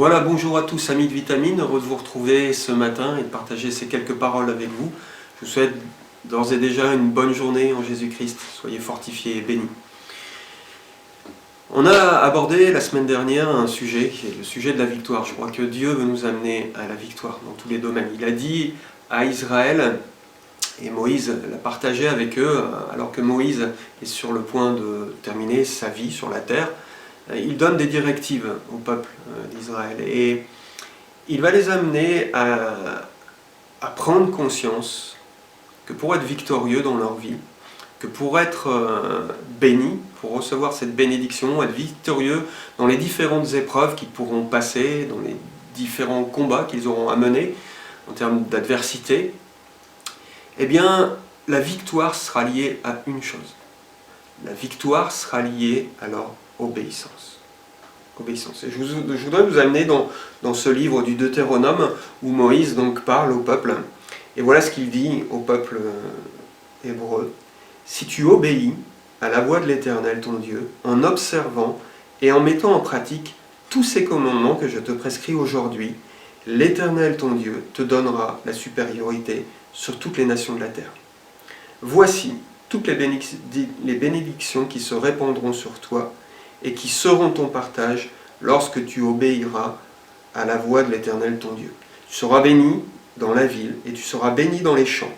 Voilà, bonjour à tous amis de Vitamine, heureux de vous retrouver ce matin et de partager ces quelques paroles avec vous. Je vous souhaite d'ores et déjà une bonne journée en Jésus-Christ, soyez fortifiés et bénis. On a abordé la semaine dernière un sujet, qui est le sujet de la victoire. Je crois que Dieu veut nous amener à la victoire dans tous les domaines. Il a dit à Israël, et Moïse l'a partagé avec eux, alors que Moïse est sur le point de terminer sa vie sur la terre, il donne des directives au peuple d'Israël et il va les amener à prendre conscience que pour être victorieux dans leur vie, que pour être béni, pour recevoir cette bénédiction, être victorieux dans les différentes épreuves qu'ils pourront passer, dans les différents combats qu'ils auront à mener en termes d'adversité, eh bien la victoire sera liée à une chose. La victoire sera liée à leur obéissance. Obéissance. Et je voudrais vous amener dans ce livre du Deutéronome où Moïse donc parle au peuple. Et voilà ce qu'il dit au peuple hébreu. Si tu obéis à la voix de l'Éternel ton Dieu, en observant et en mettant en pratique tous ces commandements que je te prescris aujourd'hui, l'Éternel ton Dieu te donnera la supériorité sur toutes les nations de la terre. Voici toutes les bénédictions qui se répandront sur toi et qui seront ton partage lorsque tu obéiras à la voix de l'Éternel ton Dieu. Tu seras béni dans la ville et tu seras béni dans les champs.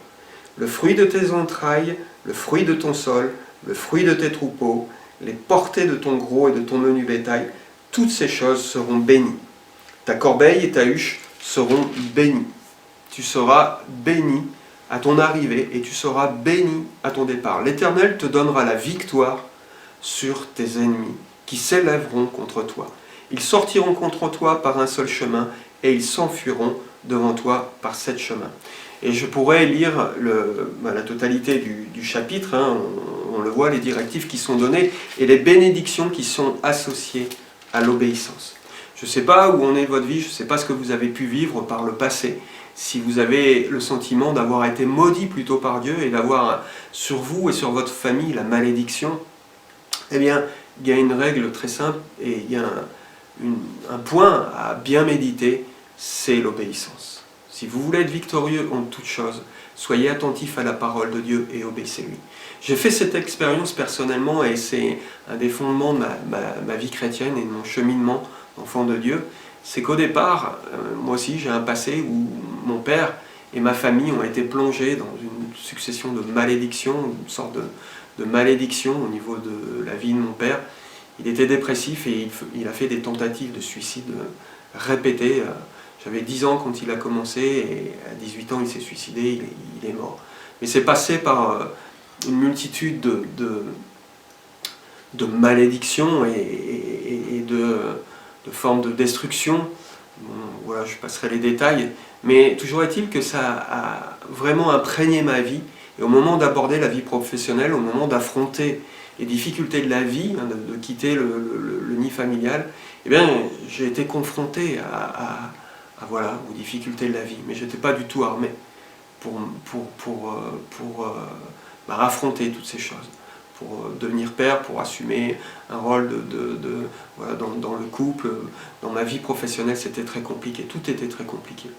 Le fruit de tes entrailles, le fruit de ton sol, le fruit de tes troupeaux, les portées de ton gros et de ton menu bétail, toutes ces choses seront bénies. Ta corbeille et ta huche seront bénies. Tu seras béni à ton arrivée et tu seras béni à ton départ. L'Éternel te donnera la victoire sur tes ennemis qui s'élèveront contre toi. Ils sortiront contre toi par un seul chemin et ils s'enfuiront devant toi par 7 chemins. Et je pourrais lire la totalité du chapitre, on le voit, les directives qui sont données et les bénédictions qui sont associées à l'obéissance. Je ne sais pas où en est votre vie, je ne sais pas ce que vous avez pu vivre par le passé, si vous avez le sentiment d'avoir été maudit plutôt par Dieu et d'avoir sur vous et sur votre famille la malédiction, eh bien, il y a une règle très simple et il y a un point à bien méditer, c'est l'obéissance. Si vous voulez être victorieux en toutes choses, soyez attentifs à la parole de Dieu et obéissez-lui. J'ai fait cette expérience personnellement et c'est un des fondements de ma vie chrétienne et de mon cheminement d'enfant de Dieu. C'est qu'au départ, moi aussi j'ai un passé où mon père et ma famille ont été plongés dans une succession de malédictions, une sorte de malédiction au niveau de la vie de mon père. Il était dépressif et il a fait des tentatives de suicide répétées. J'avais 10 ans quand il a commencé et à 18 ans il s'est suicidé, il est mort. Mais c'est passé par une multitude de malédictions et de formes de destruction. Bon, voilà, je passerai les détails. Mais toujours est-il que ça a vraiment imprégné ma vie. Et au moment d'aborder la vie professionnelle, au moment d'affronter les difficultés de la vie, de quitter le nid familial, eh bien, j'ai été confronté voilà, aux difficultés de la vie. Mais je n'étais pas du tout armé pour affronter toutes ces choses, pour devenir père, pour assumer un rôle voilà, dans le couple. Dans ma vie professionnelle, c'était très compliqué, tout était très compliqué.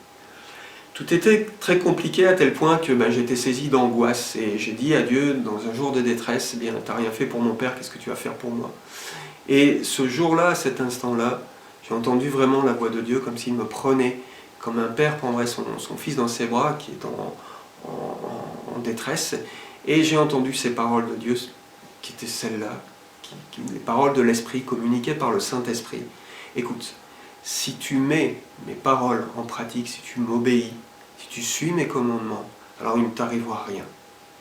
Tout était très compliqué à tel point que j'étais saisi d'angoisse et j'ai dit à Dieu, dans un jour de détresse, eh bien, t'as rien fait pour mon père, qu'est-ce que tu vas faire pour moi? Et ce jour-là, à cet instant-là, j'ai entendu vraiment la voix de Dieu comme s'il me prenait, comme un père prendrait son fils dans ses bras qui est en détresse. Et j'ai entendu ces paroles de Dieu, qui étaient celles-là, les paroles de l'Esprit communiquées par le Saint-Esprit. Écoute, si tu mets mes paroles en pratique, si tu m'obéis, si tu suis mes commandements, alors il ne t'arrivera rien.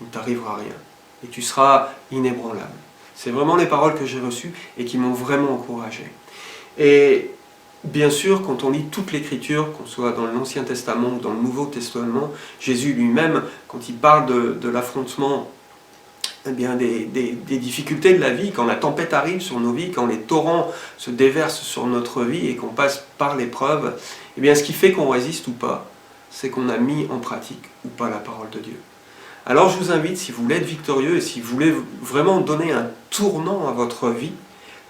Il ne t'arrivera rien. Et tu seras inébranlable. C'est vraiment les paroles que j'ai reçues et qui m'ont vraiment encouragé. Et bien sûr, quand on lit toute l'Écriture, qu'on soit dans l'Ancien Testament ou dans le Nouveau Testament, Jésus lui-même, quand il parle de l'affrontement eh bien, des difficultés de la vie, quand la tempête arrive sur nos vies, quand les torrents se déversent sur notre vie et qu'on passe par l'épreuve, eh bien, ce qui fait qu'on résiste ou pas, c'est qu'on a mis en pratique ou pas la parole de Dieu. Alors je vous invite, si vous voulez être victorieux et si vous voulez vraiment donner un tournant à votre vie,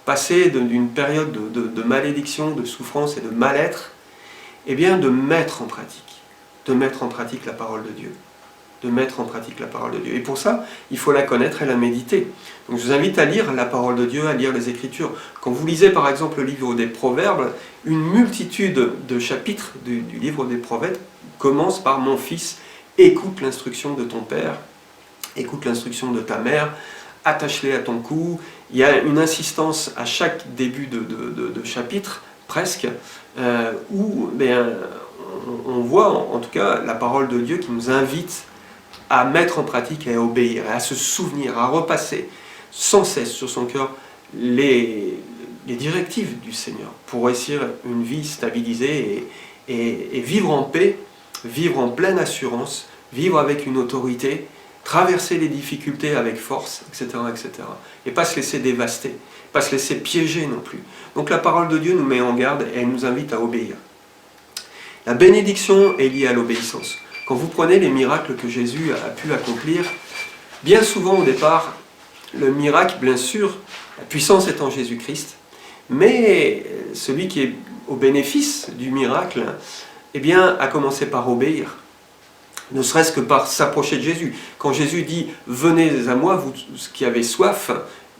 passer d'une période de malédiction, de souffrance et de mal-être, eh bien de mettre en pratique la parole de Dieu. De mettre en pratique la parole de Dieu. Et pour ça, il faut la connaître et la méditer. Donc je vous invite à lire la parole de Dieu, à lire les Écritures. Quand vous lisez par exemple le livre des Proverbes, une multitude de chapitres du livre des Proverbes commence par « Mon fils, écoute l'instruction de ton père, écoute l'instruction de ta mère, attache-les à ton cou ». Il y a une insistance à chaque début de chapitre, presque, où on voit en tout cas la parole de Dieu qui nous invite à mettre en pratique et à obéir, et à se souvenir, à repasser sans cesse sur son cœur les directives du Seigneur pour réussir une vie stabilisée et vivre en paix, vivre en pleine assurance, vivre avec une autorité, traverser les difficultés avec force, etc., etc. Et pas se laisser dévaster, pas se laisser piéger non plus. Donc la parole de Dieu nous met en garde et elle nous invite à obéir. La bénédiction est liée à l'obéissance. Quand vous prenez les miracles que Jésus a pu accomplir, bien souvent au départ, le miracle, bien sûr, la puissance est en Jésus-Christ, mais celui qui est au bénéfice du miracle, eh bien, a commencé par obéir, ne serait-ce que par s'approcher de Jésus. Quand Jésus dit « Venez à moi, vous tous qui avez soif,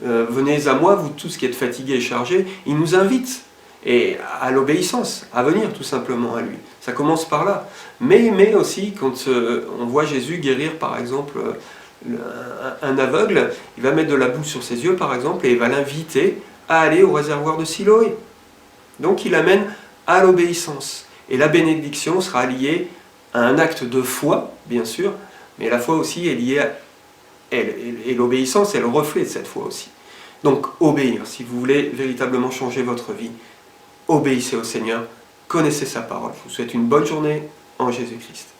venez à moi, vous tous qui êtes fatigués et chargés », il nous invite et à l'obéissance, à venir tout simplement à lui. Ça commence par là. Mais aussi, quand on voit Jésus guérir, par exemple, un aveugle, il va mettre de la boue sur ses yeux, par exemple, et il va l'inviter à aller au réservoir de Siloé. Donc il amène à l'obéissance. Et la bénédiction sera liée à un acte de foi, bien sûr, mais la foi aussi est liée à elle. Et l'obéissance est le reflet de cette foi aussi. Donc obéir, si vous voulez véritablement changer votre vie, obéissez au Seigneur, connaissez sa parole. Je vous souhaite une bonne journée en Jésus-Christ.